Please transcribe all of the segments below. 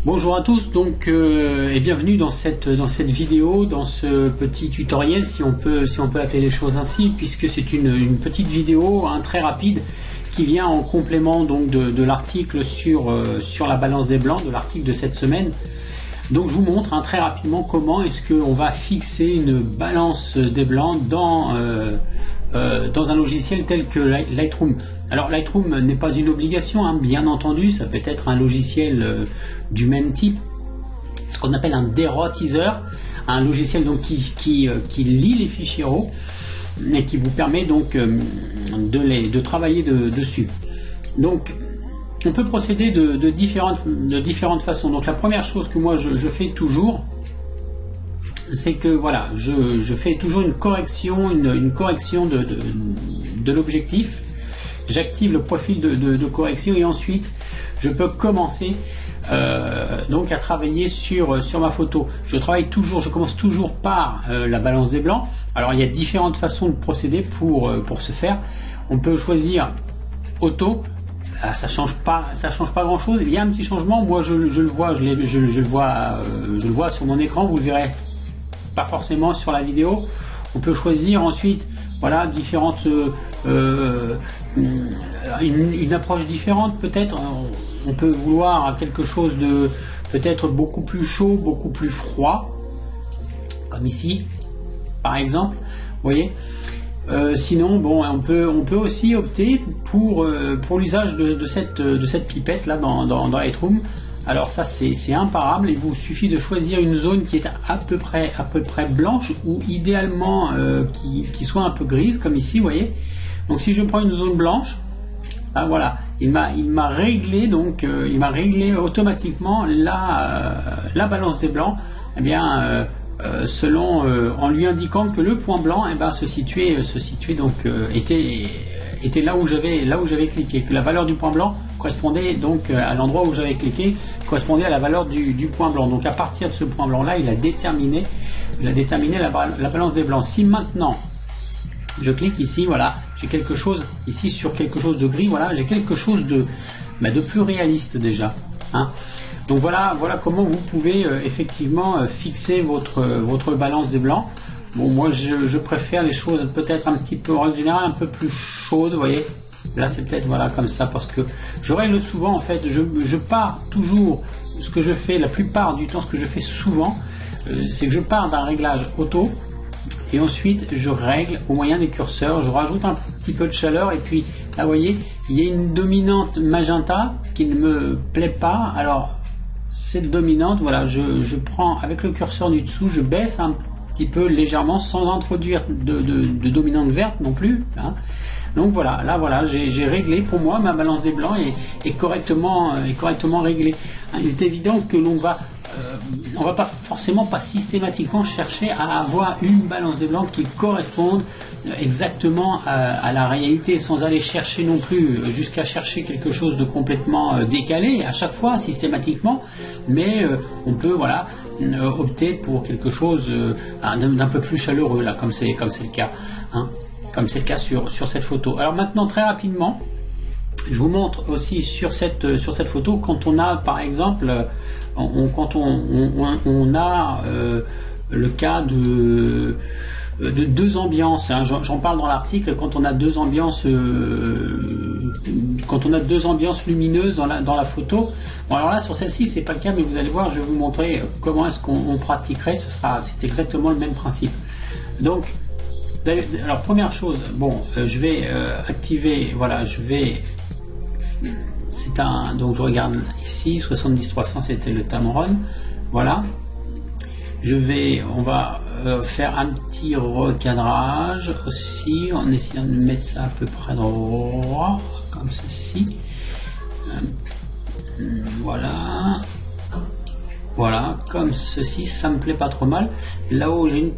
Bonjour à tous, donc et bienvenue dans cette vidéo, dans ce petit tutoriel, si on peut appeler les choses ainsi, puisque c'est une petite vidéo très rapide qui vient en complément donc de l'article sur la balance des blancs, de l'article de cette semaine. Donc je vous montre très rapidement comment est-ce qu'on va fixer une balance des blancs dans un logiciel tel que Lightroom. Alors Lightroom n'est pas une obligation, bien entendu, ça peut être un logiciel du même type, ce qu'on appelle un dérotiseur, un logiciel donc qui lit les fichiers RAW et qui vous permet donc de travailler dessus. Donc on peut procéder de différentes façons. Donc la première chose que moi je fais toujours, c'est que voilà, je fais toujours une correction de l'objectif. J'active le profil de correction et ensuite je peux commencer donc à travailler sur ma photo. Je commence toujours par la balance des blancs. Alors il y a différentes façons de procéder pour ce faire. On peut choisir auto. Ça change pas grand chose. Il y a un petit changement. Moi je le vois sur mon écran. Vous le verrez pas forcément sur la vidéo. On peut choisir ensuite voilà différentes une approche différente peut-être. On peut vouloir quelque chose de peut-être beaucoup plus chaud, beaucoup plus froid, comme ici par exemple, vous voyez. Sinon bon, on peut aussi opter pour l'usage de cette pipette là dans Lightroom. Alors ça c'est imparable, il vous suffit de choisir une zone qui est à peu près blanche ou idéalement qui soit un peu grise comme ici, vous voyez. Donc si je prends une zone blanche, là, voilà, il m'a réglé donc il m'a réglé automatiquement la balance des blancs, eh bien selon en lui indiquant que le point blanc se situait donc était là où j'avais cliqué, que la valeur du point blanc correspondait donc à l'endroit où j'avais cliqué, correspondait à la valeur du point blanc. Donc à partir de ce point blanc là, il a déterminé la balance des blancs. Si maintenant je clique ici, voilà, j'ai quelque chose ici sur quelque chose de gris, voilà, j'ai quelque chose de plus réaliste déjà, Donc voilà comment vous pouvez effectivement fixer votre balance des blancs. Bon, moi je préfère les choses peut-être un petit peu, en règle générale, un peu plus chaudes, vous voyez. Là c'est peut-être voilà comme ça, parce que je règle souvent en fait, je pars toujours, ce que je fais la plupart du temps, ce que je fais souvent, c'est que je pars d'un réglage auto et ensuite je règle au moyen des curseurs, je rajoute un petit peu de chaleur et puis là vous voyez, il y a une dominante magenta qui ne me plaît pas. Alors cette dominante, voilà, je prends avec le curseur du dessous, je baisse un petit peu légèrement sans introduire de dominante verte non plus, Donc voilà, là voilà, j'ai réglé, pour moi ma balance des blancs est correctement réglée. Il est évident que on va pas systématiquement chercher à avoir une balance des blancs qui corresponde exactement à la réalité, sans aller chercher non plus jusqu'à chercher quelque chose de complètement décalé à chaque fois systématiquement, mais on peut voilà opter pour quelque chose d'un peu plus chaleureux là, comme c'est le cas, comme c'est le cas sur cette photo. Alors maintenant très rapidement, je vous montre aussi sur cette photo, quand on a par exemple quand on a le cas de deux ambiances, j'en parle dans l'article, quand on a deux ambiances lumineuses dans la photo. Bon, alors là sur celle-ci c'est pas le cas, mais vous allez voir, je vais vous montrer comment est-ce qu'on pratiquerait. C'est exactement le même principe. Donc alors première chose, bon, je vais activer, voilà, donc je regarde ici 70-300, c'était le Tamron, voilà. On va faire un petit recadrage aussi en essayant de mettre ça à peu près droit comme ceci. Voilà comme ceci, ça me plaît pas trop mal. Là-haut j'ai une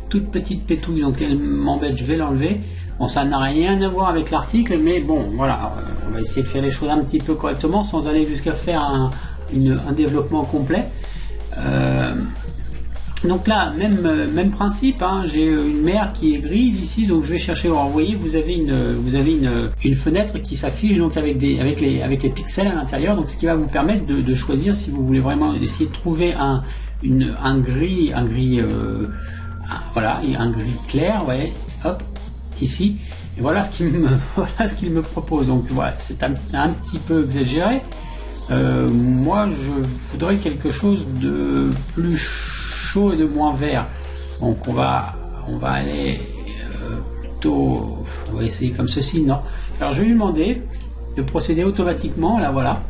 toute petite pétouille, donc elle m'embête, je vais l'enlever. Bon, ça n'a rien à voir avec l'article, mais bon, voilà, on va essayer de faire les choses un petit peu correctement sans aller jusqu'à faire un développement complet. Donc là, même principe, hein, j'ai une mer qui est grise ici, donc je vais chercher. Alors, vous voyez, vous avez une fenêtre qui s'affiche donc avec les pixels à l'intérieur, donc ce qui va vous permettre de choisir si vous voulez vraiment essayer de trouver un gris clair, ouais, hop, ici. Et voilà ce qu'il me propose. Donc voilà, c'est un petit peu exagéré. Moi, je voudrais quelque chose de plus chaud et de moins vert. Donc on va aller plutôt, on va essayer comme ceci, non. Alors je vais lui demander de procéder automatiquement, là voilà.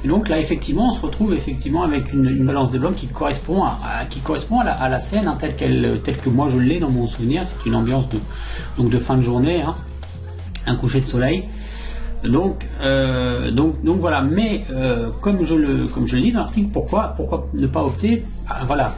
Et donc là effectivement on se retrouve effectivement avec une balance des blancs qui correspond à la scène, hein, telle que moi je l'ai dans mon souvenir. C'est une ambiance de fin de journée, hein, un coucher de soleil. Donc voilà, mais comme je le dis dans l'article, pourquoi ne pas opter,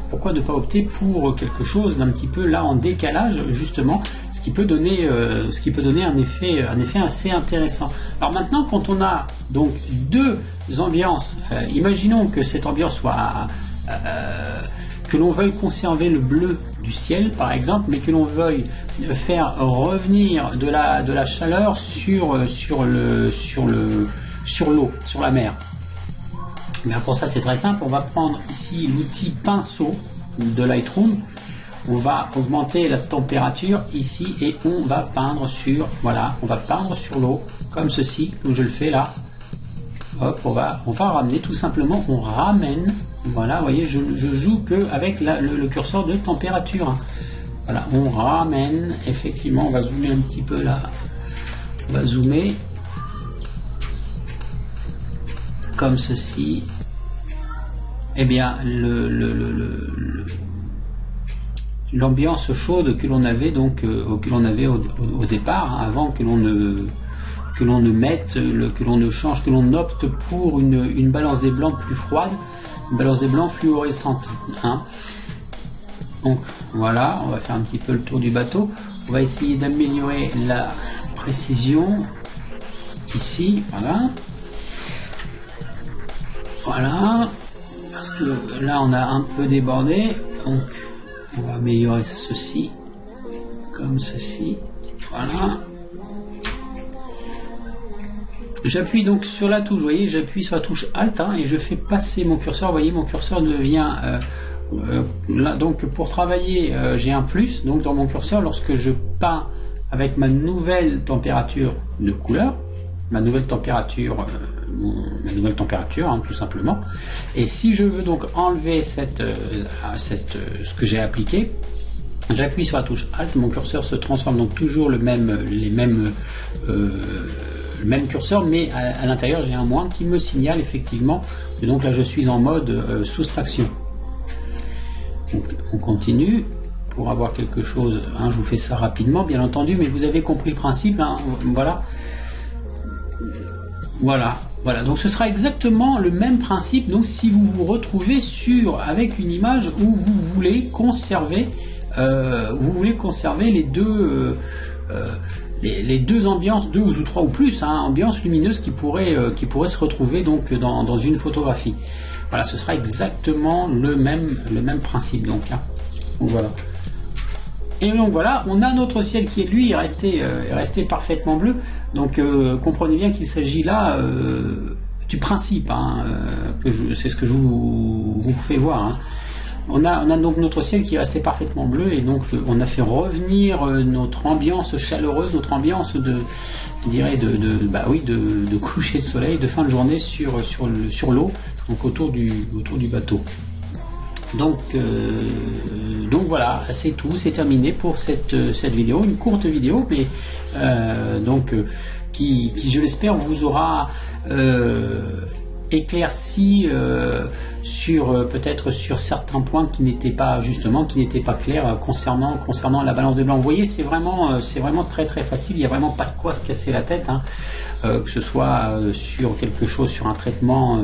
pourquoi ne pas opter pour quelque chose d'un petit peu là en décalage, justement, ce qui peut donner un effet assez intéressant. Alors maintenant, quand on a donc deux ambiances, imaginons que cette ambiance soit que l'on veuille conserver le bleu du ciel par exemple, mais que l'on veuille faire revenir de la chaleur sur l'eau, sur la mer. Mais pour ça c'est très simple, on va prendre ici l'outil pinceau de Lightroom, on va augmenter la température ici et on va peindre sur l'eau comme ceci, comme je le fais là. Hop, on va ramener tout simplement, on ramène, voilà, vous voyez, je joue que avec le curseur de température. Voilà, on ramène, effectivement, on va zoomer un petit peu là, on va zoomer, comme ceci. Eh bien, l'ambiance chaude que l'on avait donc au départ, hein, avant que l'on ne mette, que l'on ne change, que l'on opte pour une balance des blancs plus froide, une balance des blancs fluorescente, hein. Donc voilà, on va faire un petit peu le tour du bateau, on va essayer d'améliorer la précision ici, voilà, parce que là on a un peu débordé, donc on va améliorer ceci, comme ceci, voilà. J'appuie donc sur la touche, vous voyez, j'appuie sur la touche Alt, hein, et je fais passer mon curseur, vous voyez, mon curseur devient, là, donc pour travailler, j'ai un plus, donc dans mon curseur, lorsque je peins avec ma nouvelle température de couleur, ma nouvelle température, hein, tout simplement, et si je veux donc enlever ce que j'ai appliqué, j'appuie sur la touche Alt, mon curseur se transforme donc toujours le même curseur, mais à l'intérieur j'ai un moins qui me signale effectivement que donc là je suis en mode soustraction. Donc, on continue pour avoir quelque chose, hein, je vous fais ça rapidement bien entendu, mais vous avez compris le principe, hein, voilà, donc ce sera exactement le même principe. Donc si vous vous retrouvez avec une image où vous voulez conserver les deux ambiances, deux ou trois ou plus, hein, ambiances lumineuses qui pourraient se retrouver donc dans une photographie. Voilà, ce sera exactement le même principe donc, hein. Donc voilà. Et donc voilà, on a notre ciel qui lui est resté parfaitement bleu. Donc comprenez bien qu'il s'agit là du principe, hein, c'est ce que je vous fais voir, hein. On a donc notre ciel qui est resté parfaitement bleu, et donc on a fait revenir notre ambiance chaleureuse, notre ambiance de coucher de soleil, de fin de journée sur l'eau, donc autour du bateau. Donc voilà, c'est tout, c'est terminé pour cette vidéo, une courte vidéo, mais qui je l'espère vous aura éclairci peut-être sur certains points qui n'étaient pas clairs concernant la balance des blancs. Vous voyez, c'est vraiment très très facile, il n'y a vraiment pas de quoi se casser la tête, hein, que ce soit sur quelque chose, sur un traitement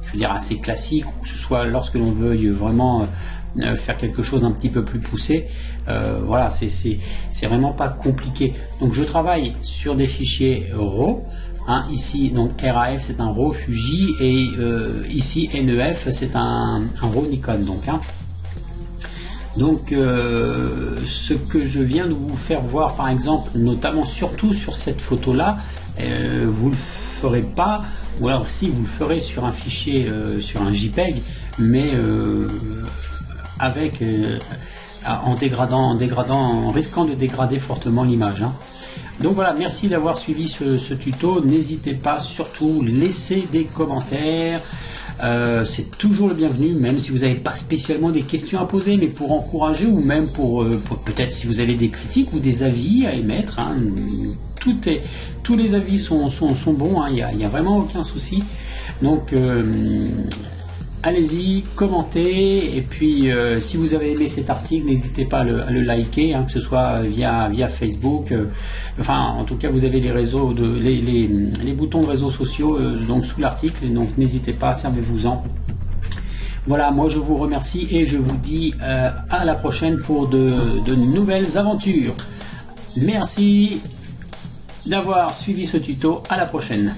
je veux dire assez classique, ou que ce soit lorsque l'on veuille vraiment faire quelque chose d'un petit peu plus poussé. Voilà, c'est vraiment pas compliqué. Donc je travaille sur des fichiers RAW, hein, ici donc RAF c'est un RAW Fuji, et ici NEF c'est un RAW Nikon, donc, hein. Donc ce que je viens de vous faire voir par exemple, notamment surtout sur cette photo là, vous le ferez pas, ou alors si vous le ferez sur un fichier, sur un JPEG, mais avec en risquant de dégrader fortement l'image, hein. Donc voilà, merci d'avoir suivi ce tuto. N'hésitez pas, surtout, laissez des commentaires. C'est toujours le bienvenu, même si vous n'avez pas spécialement des questions à poser, mais pour encourager, ou même pour peut-être si vous avez des critiques ou des avis à émettre, hein. Tous les avis sont bons, hein. Il n'y a vraiment aucun souci. Donc allez-y, commentez, et puis si vous avez aimé cet article, n'hésitez pas à le liker, hein, que ce soit via Facebook, enfin en tout cas vous avez les réseaux, les boutons de réseaux sociaux donc sous l'article, donc n'hésitez pas, servez-vous-en. Voilà, moi je vous remercie et je vous dis à la prochaine pour de nouvelles aventures. Merci d'avoir suivi ce tuto, à la prochaine.